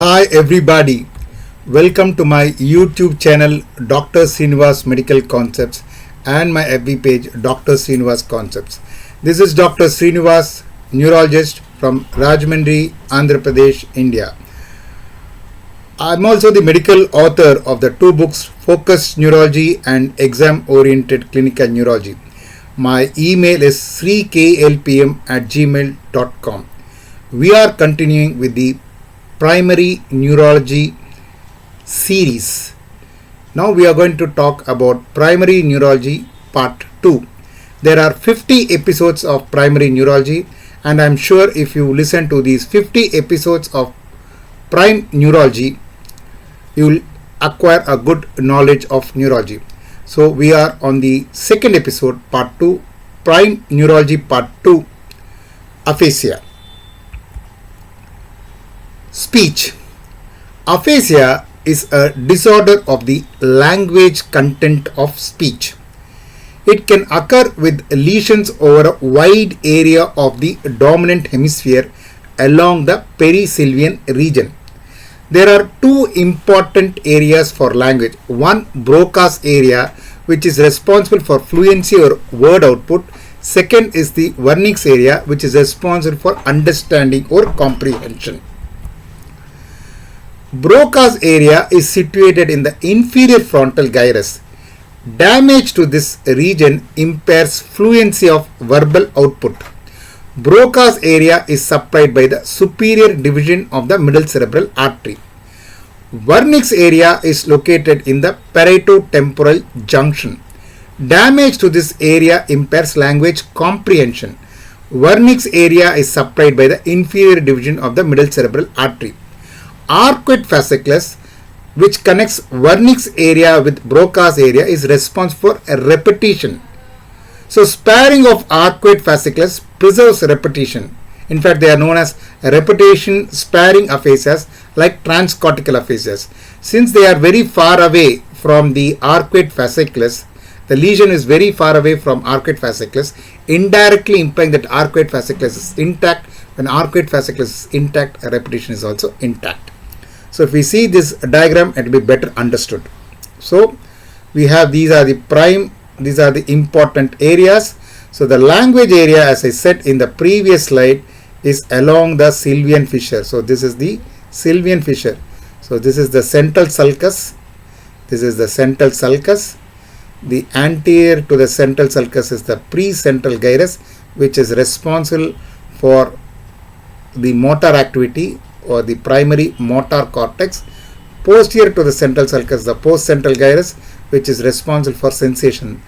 Hi everybody, welcome to my YouTube channel Dr.Sreenivas Medical Concepts and my FB page Dr. Sreenivas Concepts. This is Dr. Sreenivas, neurologist from Rajahmundry, Andhra Pradesh, India. I am also the medical author of the two books Focused Neurology and Exam Oriented Clinical Neurology. My email is sreeklpm@gmail.com. We are continuing with the primary neurology series. Now we are going to talk about primary neurology part 2. There are 50 episodes of primary neurology, and I am sure if you listen to these 50 episodes of prime neurology, you will acquire a good knowledge of neurology. So we are on the second episode, part 2, prime neurology part 2, aphasia. Speech. Aphasia is a disorder of the language content of speech. It can occur with lesions over a wide area of the dominant hemisphere along the perisylvian region. There are two important areas for language. One, Broca's area, which is responsible for fluency or word output. Second is the Wernicke's area, which is responsible for understanding or comprehension. Broca's area is situated in the inferior frontal gyrus. Damage to this region impairs fluency of verbal output. Broca's area is supplied by the superior division of the middle cerebral artery. Wernicke's area is located in the parieto-temporal junction. Damage to this area impairs language comprehension. Wernicke's area is supplied by the inferior division of the middle cerebral artery. Arcuate fasciculus, which connects Wernicke's area with Broca's area, is responsible for a repetition. So sparing of arcuate fasciculus preserves repetition. In fact, they are known as repetition sparing aphasias, like transcortical aphasias. Since they are very far away from the arcuate fasciculus, the lesion is very far away from arcuate fasciculus, indirectly implying that arcuate fasciculus is intact. When arcuate fasciculus is intact, a repetition is also intact. So if we see this diagram, it will be better understood. So we have these are the important areas. So the language area, as I said in the previous slide, is along the sylvian fissure. So this is the sylvian fissure. So this is the central sulcus. This is the central sulcus. The anterior to the central sulcus is the precentral gyrus, which is responsible for the motor activity or the primary motor cortex. Posterior to the central sulcus, the postcentral gyrus, which is responsible for sensation,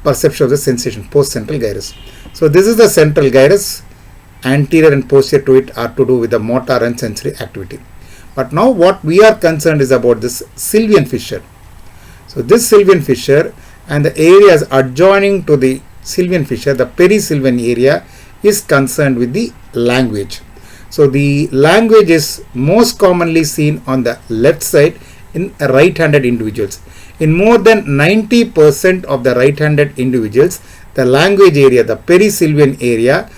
perception of the sensation, postcentral gyrus. So this is the central gyrus. Anterior and posterior to it are to do with the motor and sensory activity. But now what we are concerned is about this sylvian fissure. So this sylvian fissure and the areas adjoining to the sylvian fissure, the perisylvian area, is concerned with the language. So the language is most commonly seen on the left side in right-handed individuals. In more than 90% of the right-handed individuals, the language area, the perisylvian area,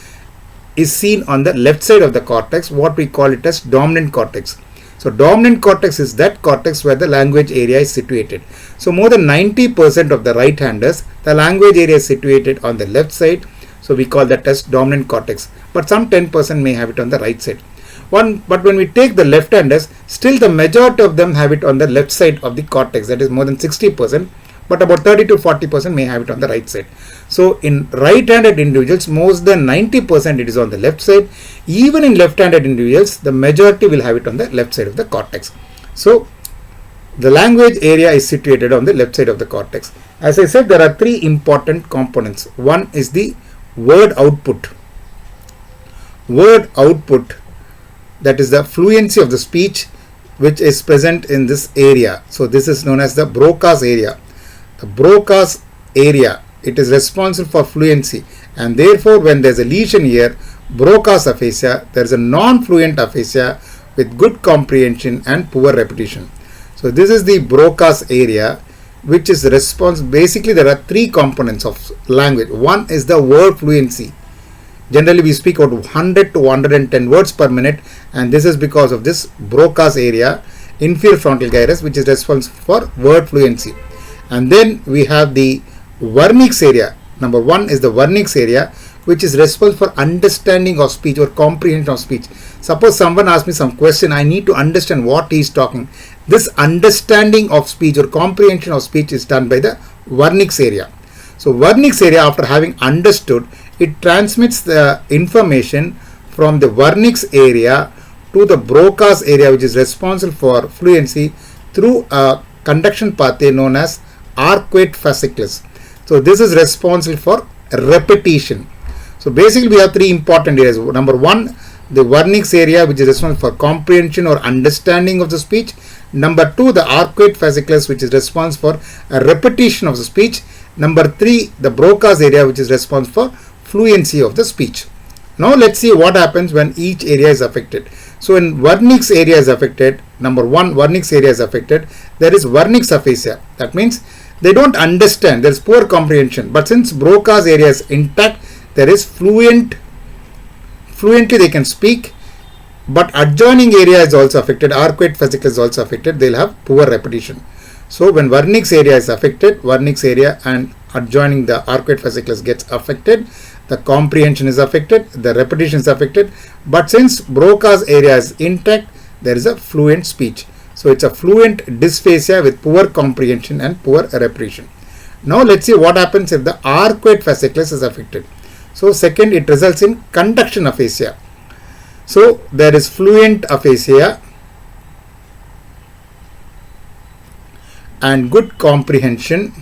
is seen on the left side of the cortex, what we call it as dominant cortex. So dominant cortex is that cortex where the language area is situated. So more than 90% of the right-handers, the language area is situated on the left side. So we call that as dominant cortex. But some 10% may have it on the right side. But when we take the left-handers, still the majority of them have it on the left side of the cortex. That is more than 60%. But about 30 to 40% may have it on the right side. So in right-handed individuals, more than 90% it is on the left side. Even in left-handed individuals, the majority will have it on the left side of the cortex. So the language area is situated on the left side of the cortex. As I said, there are three important components. One is the word output. Word output, that is the fluency of the speech, which is present in this area. So this is known as the Broca's area. The Broca's area, it is responsible for fluency, and therefore when there is a lesion here, Broca's aphasia, there is a non-fluent aphasia with good comprehension and poor repetition. So this is the Broca's area, which is responsible. Basically there are three components of language. One is the word fluency. Generally we speak about 100 to 110 words per minute, and this is because of this Broca's area, inferior frontal gyrus, which is responsible for word fluency. And then we have the vernix area. Number 1 is the vernix area, which is responsible for understanding of speech or comprehension of speech. Suppose someone asks me some question, I need to understand what he is talking. This understanding of speech or comprehension of speech is done by the vernix area. So vernix area, after having understood, it transmits the information from the vernix area to the Broca's area, which is responsible for fluency, through a conduction pathway known as arcuate fasciculus. So this is responsible for repetition. So basically we have 3 important areas. Number 1, the vernix area, which is responsible for comprehension or understanding of the speech. Number 2, the arcuate fasciculus, which is responsible for a repetition of the speech. Number 3, the Broca's area, which is responsible for fluency of the speech. Now let's see what happens when each area is affected. So when vernix area is affected, number 1, vernix area is affected, there is vernix aphasia. That means they don't understand, there is poor comprehension. But since Broca's area is intact, there is fluently they can speak, but adjoining area is also affected, arcuate fasciculus is also affected, they will have poor repetition. So when vernix area is affected, vernix area and adjoining the arcuate fasciculus gets affected, the comprehension is affected, the repetition is affected. But since Broca's area is intact, there is a fluent speech. So it's a fluent dysphasia with poor comprehension and poor repetition. Now let's see what happens if the arcuate fasciculus is affected. So second, it results in conduction aphasia. So there is fluent aphasia and good comprehension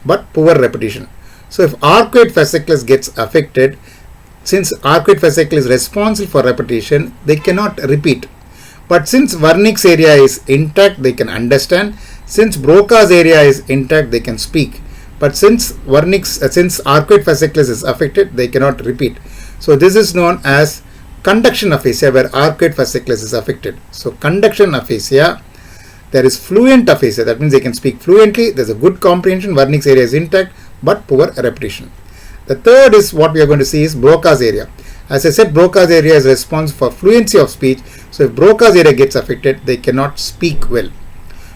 but poor repetition. So if arcuate fasciculus gets affected, since arcuate fasciculus is responsible for repetition, they cannot repeat. But since vernix area is intact, they can understand. Since Broca's area is intact, they can speak. But since arcuate fasciculus is affected, they cannot repeat. So this is known as conduction aphasia, where arcuate fasciculus is affected. So conduction aphasia, there is fluent aphasia. That means they can speak fluently. There is a good comprehension. Vernix area is intact, but poor repetition. The third is what we are going to see is Broca's area. As I said, Broca's area is responsible for fluency of speech. So if Broca's area gets affected, they cannot speak well.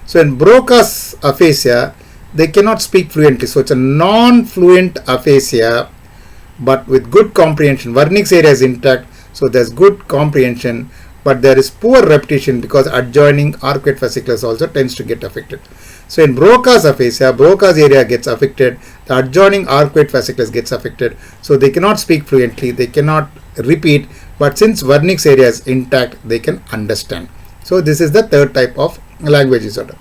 So in Broca's aphasia, they cannot speak fluently. So it's a non-fluent aphasia, but with good comprehension. Vernix area is intact, so there's good comprehension, but there is poor repetition because adjoining arcuate fasciculus also tends to get affected. So in Broca's aphasia, Broca's area gets affected, the adjoining arcuate fasciculus gets affected, so they cannot speak fluently, they cannot repeat, but since vernix area is intact, they can understand. So this is the third type of language disorder.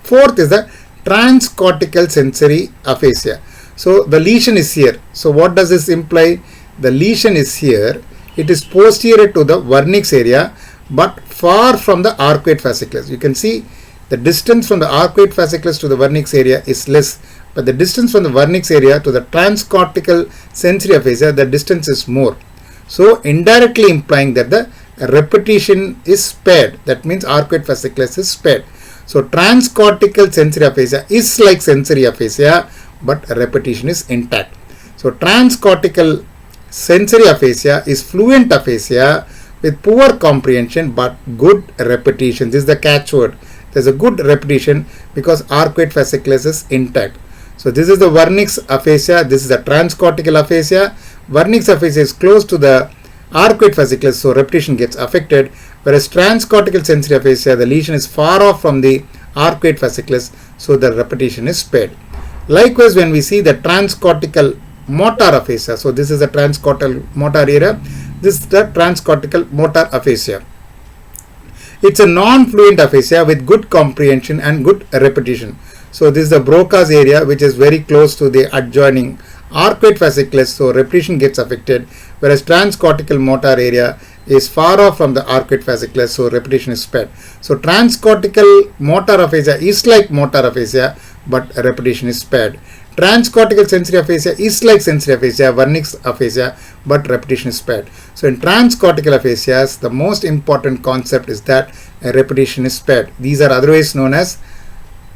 Fourth is the transcortical sensory aphasia. So the lesion is here. So what does this imply? The lesion is here. It is posterior to the vernix area, but far from the arcuate fasciculus. You can see the distance from the arcuate fasciculus to the vernix area is less, but the distance from the vernix area to the transcortical sensory aphasia, the distance is more. So indirectly implying that the repetition is spared. That means arcuate fasciculus is spared. So transcortical sensory aphasia is like sensory aphasia, but repetition is intact. So transcortical sensory aphasia is fluent aphasia with poor comprehension but good repetition. This is the catchword. There is a good repetition because arcuate fasciculus is intact. So this is the vernix aphasia. This is the transcortical aphasia. Vernix aphasia is close to the arcuate fasciculus, so repetition gets affected. Whereas transcortical sensory aphasia, the lesion is far off from the arcuate fasciculus, so the repetition is spared. Likewise, when we see the transcortical motor aphasia, so this is the transcortical motor area, this is the transcortical motor aphasia. It's a non-fluent aphasia with good comprehension and good repetition. So this is the Broca's area, which is very close to the adjoining arcuate fasciculus, so repetition gets affected, whereas transcortical motor area is far off from the arcuate fasciculus, so repetition is spared. So transcortical motor aphasia is like motor aphasia, but repetition is spared. Transcortical sensory aphasia is like sensory aphasia, vernix aphasia, but repetition is spared. So in transcortical aphasias, the most important concept is that repetition is spared. These are otherwise known as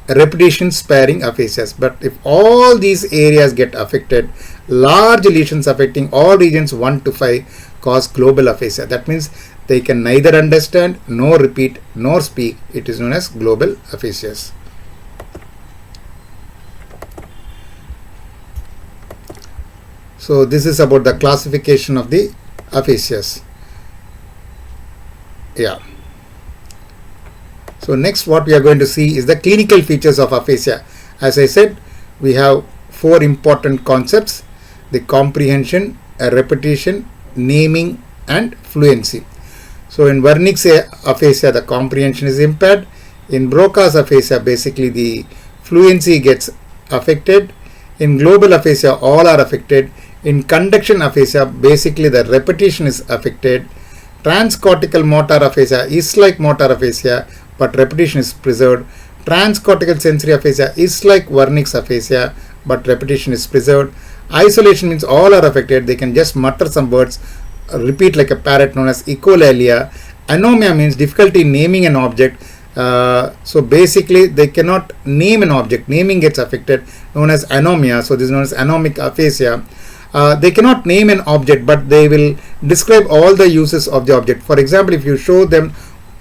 repetition sparing aphasias. But if all these areas get affected, large lesions affecting all regions 1 to 5 cause global aphasia. That means they can neither understand, nor repeat, nor speak. It is known as global aphasias. So this is about the classification of the aphasias. Yeah. So next what we are going to see is the clinical features of aphasia. As I said, we have 4 important concepts: the comprehension, repetition, naming and fluency. So in Wernicke's aphasia, the comprehension is impaired. In Broca's aphasia, basically the fluency gets affected. In global aphasia, all are affected. In conduction aphasia, basically the repetition is affected. Transcortical motor aphasia is like motor aphasia, but repetition is preserved. Transcortical sensory aphasia is like Wernicke's aphasia, but repetition is preserved. Isolation means all are affected. They can just mutter some words, repeat like a parrot, known as echolalia. Anomia means difficulty in naming an object. So basically they cannot name an object. Naming gets affected, known as anomia. So this is known as anomic aphasia. They cannot name an object, but they will describe all the uses of the object. For example, if you show them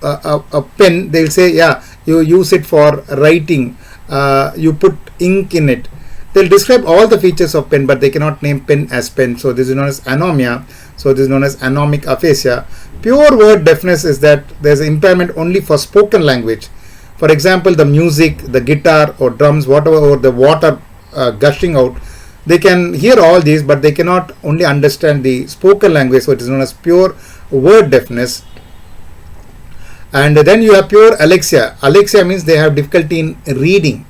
a pen, they will say, yeah, you use it for writing, you put ink in it. They'll describe all the features of pen, but they cannot name pen as pen. So this is known as anomia. So this is known as anomic aphasia. Pure word deafness is that there's impairment only for spoken language. For example, the music, the guitar or drums, whatever, or the water gushing out, they can hear all these, but they cannot only understand the spoken language. So it is known as pure word deafness. And then you have pure alexia. Alexia means they have difficulty in reading.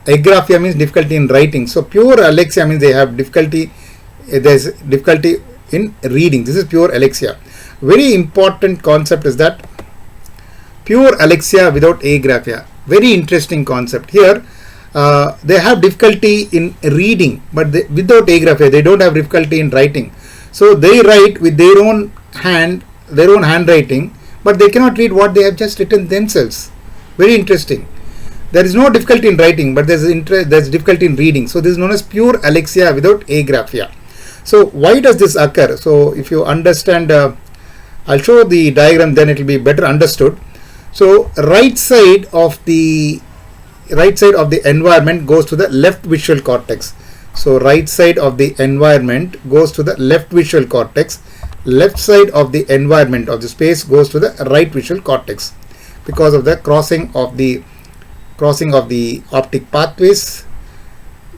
Agraphia means difficulty in writing. So pure alexia means they have difficulty, there's difficulty in reading. This is pure alexia. Very important concept is that pure alexia without agraphia. Very interesting concept. Here they have difficulty in reading, but without agraphia they don't have difficulty in writing. So they write with their own hand, their own handwriting, but they cannot read what they have just written themselves. Very interesting. There is no difficulty in writing, but there's difficulty in reading. So this is known as pure alexia without agraphia. So why does this occur? So if you understand, I'll show the diagram, then it will be better understood. So right side of the environment goes to the left visual cortex. So right side of the environment goes to the left visual cortex. Left side of the environment of the space goes to the right visual cortex because of the crossing of the optic pathways.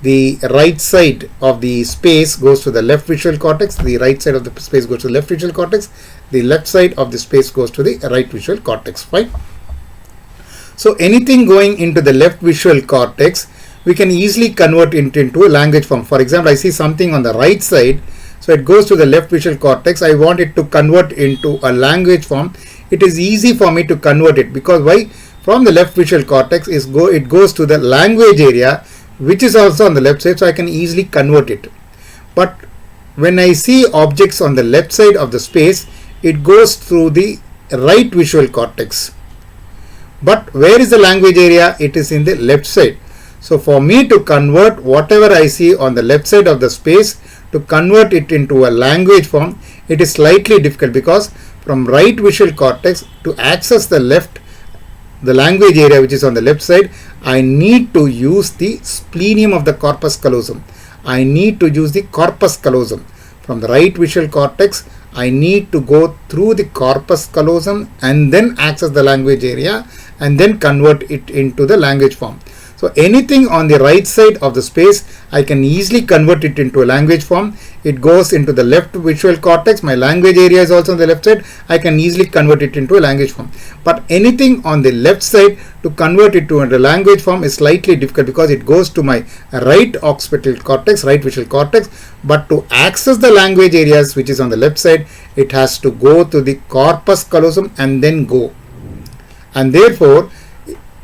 The right side of the space goes to the left visual cortex. The right side of the space goes to the left visual cortex. The left side of the space goes to the right visual cortex. Fine. So anything going into the left visual cortex, we can easily convert it into a language form. For example, I see something on the right side, so it goes to the left visual cortex. I want it to convert into a language form. It is easy for me to convert it, because why? From the left visual cortex it goes to the language area, which is also on the left side, so I can easily convert it. But when I see objects on the left side of the space, it goes through the right visual cortex. But where is the language area? It is in the left side. So for me to convert whatever I see on the left side of the space, to convert it into a language form, it is slightly difficult, because from right visual cortex to access the language area which is on the left side, I need to use the splenium of the corpus callosum. I need to use the corpus callosum. From the right visual cortex, I need to go through the corpus callosum and then access the language area and then convert it into the language form. So anything on the right side of the space, I can easily convert it into a language form. It goes into the left visual cortex. My language area is also on the left side. I can easily convert it into a language form. But anything on the left side, to convert it to a language form is slightly difficult, because it goes to my right occipital cortex, right visual cortex. But to access the language areas which is on the left side, it has to go to the corpus callosum and then go. And therefore,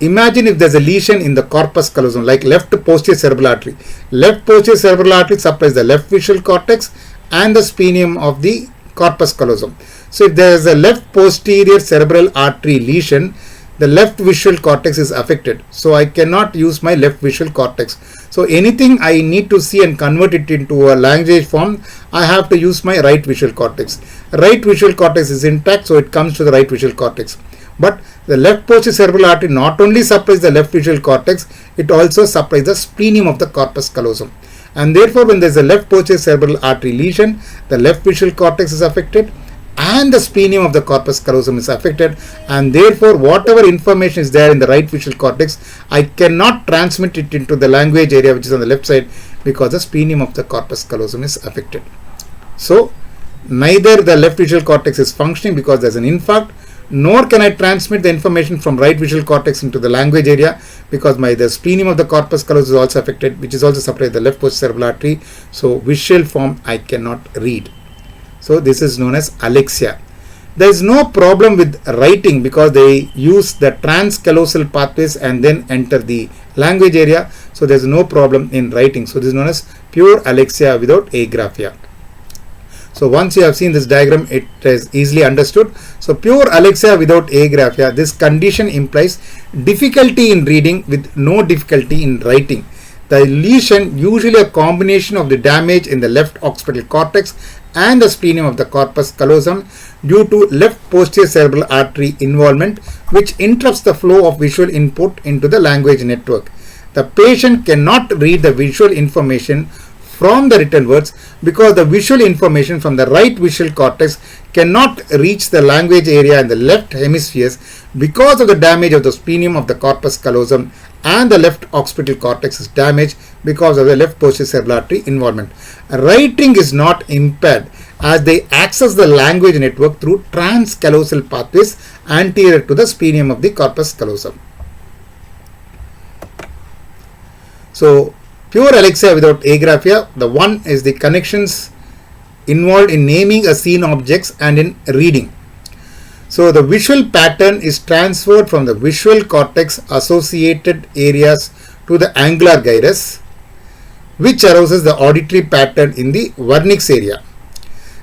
imagine if there's a lesion in the corpus callosum, like left posterior cerebral artery. Left posterior cerebral artery supplies the left visual cortex and the splenium of the corpus callosum. So if there is a left posterior cerebral artery lesion, the left visual cortex is affected. So I cannot use my left visual cortex. So anything I need to see and convert it into a language form, I have to use my right visual cortex. Right visual cortex is intact, so it comes to the right visual cortex. But the left posterior cerebral artery not only supplies the left visual cortex, it also supplies the splenium of the corpus callosum. And therefore, when there is a left posterior cerebral artery lesion, the left visual cortex is affected and the splenium of the corpus callosum is affected, and therefore whatever information is there in the right visual cortex, I cannot transmit it into the language area which is on the left side because the splenium of the corpus callosum is affected. So neither the left visual cortex is functioning because there is an infarct, nor can I transmit the information from right visual cortex into the language area because the splenium of the corpus callosum is also affected, which is also supplied the left posterior cerebral artery. So visual form I cannot read. So this is known as alexia. There is no problem with writing because they use the transcallosal pathways and then enter the language area. So there is no problem in writing. So this is known as pure alexia without agraphia. So once you have seen this diagram, it is easily understood. So pure alexia without agraphia, this condition implies difficulty in reading with no difficulty in writing. The lesion, usually a combination of the damage in the left occipital cortex and the splenium of the corpus callosum due to left posterior cerebral artery involvement, which interrupts the flow of visual input into the language network. The patient cannot read the visual information from the written words because the visual information from the right visual cortex cannot reach the language area in the left hemispheres because of the damage of the splenium of the corpus callosum, and the left occipital cortex is damaged because of the left posterior cerebral artery involvement. Writing is not impaired as they access the language network through transcallosal pathways anterior to the splenium of the corpus callosum. So pure alexia without agraphia, the one is the connections involved in naming a scene objects and in reading. So the visual pattern is transferred from the visual cortex associated areas to the angular gyrus, which arouses the auditory pattern in the vernix area.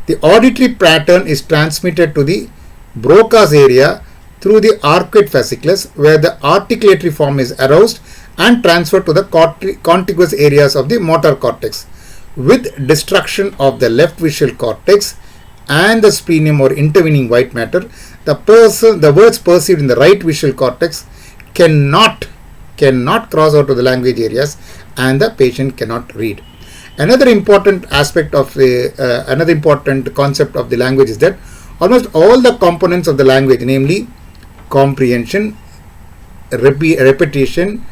The auditory pattern is transmitted to the Broca's area through the arcuate fasciculus, where the articulatory form is aroused and transferred to the contiguous areas of the motor cortex. With destruction of the left visual cortex and the splenium or intervening white matter, the words perceived in the right visual cortex cannot cross out to the language areas, and the patient cannot read. Another important aspect of another important concept of the language is that almost all the components of the language, namely comprehension, repetition,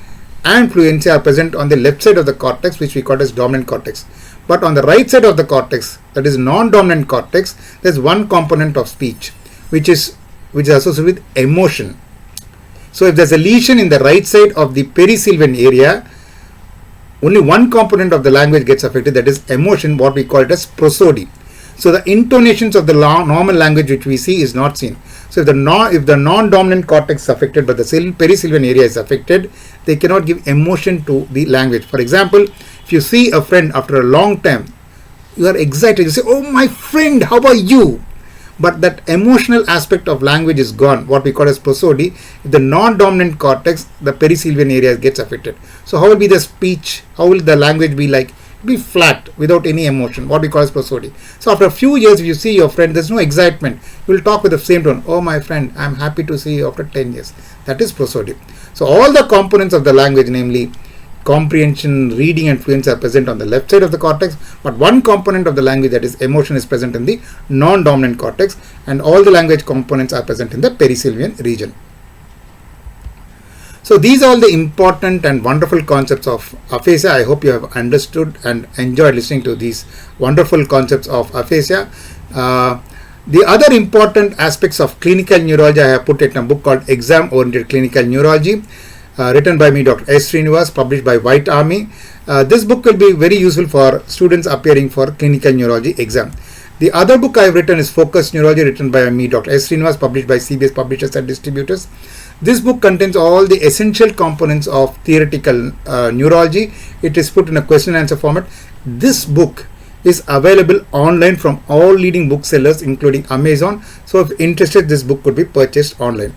and fluency, are present on the left side of the cortex, which we call as dominant cortex. But on the right side of the cortex, that is non-dominant cortex, there is one component of speech which is associated with emotion. So if there is a lesion in the right side of the perisylvian area, only one component of the language gets affected, that is emotion, what we call it as prosody. So the intonations of the normal language which we see is not seen. So if the non-dominant cortex is affected but the perisylvian area is affected, they cannot give emotion to the language. For example, if you see a friend after a long time, you are excited, you say, "Oh my friend, how are you?" But that emotional aspect of language is gone, what we call as prosody. If the non-dominant cortex, the perisylvian area gets affected. So how will be the speech, how will the language be like? Be flat without any emotion, what we call as prosody. So after a few years, if you see your friend, there's no excitement. You will talk with the same tone. "Oh my friend, I'm happy to see you after 10 years. That is prosody. So all the components of the language, namely comprehension, reading, and fluency, are present on the left side of the cortex, but one component of the language, that is emotion, is present in the non-dominant cortex, and all the language components are present in the perisylvian region. So these are all the important and wonderful concepts of aphasia. I hope you have understood and enjoyed listening to these wonderful concepts of aphasia. The other important aspects of clinical neurology, I have put it in a book called Exam Oriented Clinical Neurology, written by me, Dr.Sreenivas, published by White Army. This book will be very useful for students appearing for clinical neurology exam. The other book I have written is Focused Neurology, written by me, Dr. Sreenivas, published by CBS Publishers and Distributors. This book contains all the essential components of theoretical neurology. It is put in a question and answer format. This book is available online from all leading booksellers, including Amazon. So if interested, this book could be purchased online.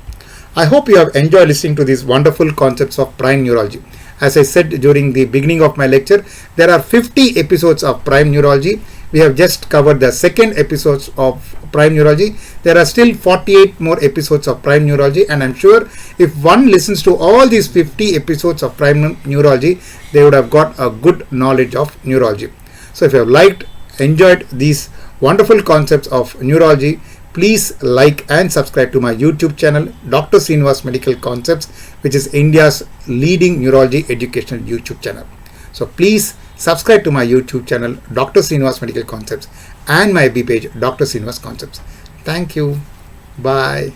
I hope you have enjoyed listening to these wonderful concepts of prime neurology. As I said during the beginning of my lecture, there are 50 episodes of prime neurology. We have just covered the second episodes of prime neurology. There are still 48 more episodes of prime neurology, and I'm sure if one listens to all these 50 episodes of prime neurology, they would have got a good knowledge of neurology. So if you have enjoyed these wonderful concepts of neurology, please like and subscribe to my YouTube channel, Dr. Sreenivas Medical Concepts, which is India's leading neurology educational YouTube channel. So please subscribe to my YouTube channel, Dr. Sreenivas Medical Concepts, and my FB page, Dr. Sreenivas Concepts. Thank you. Bye.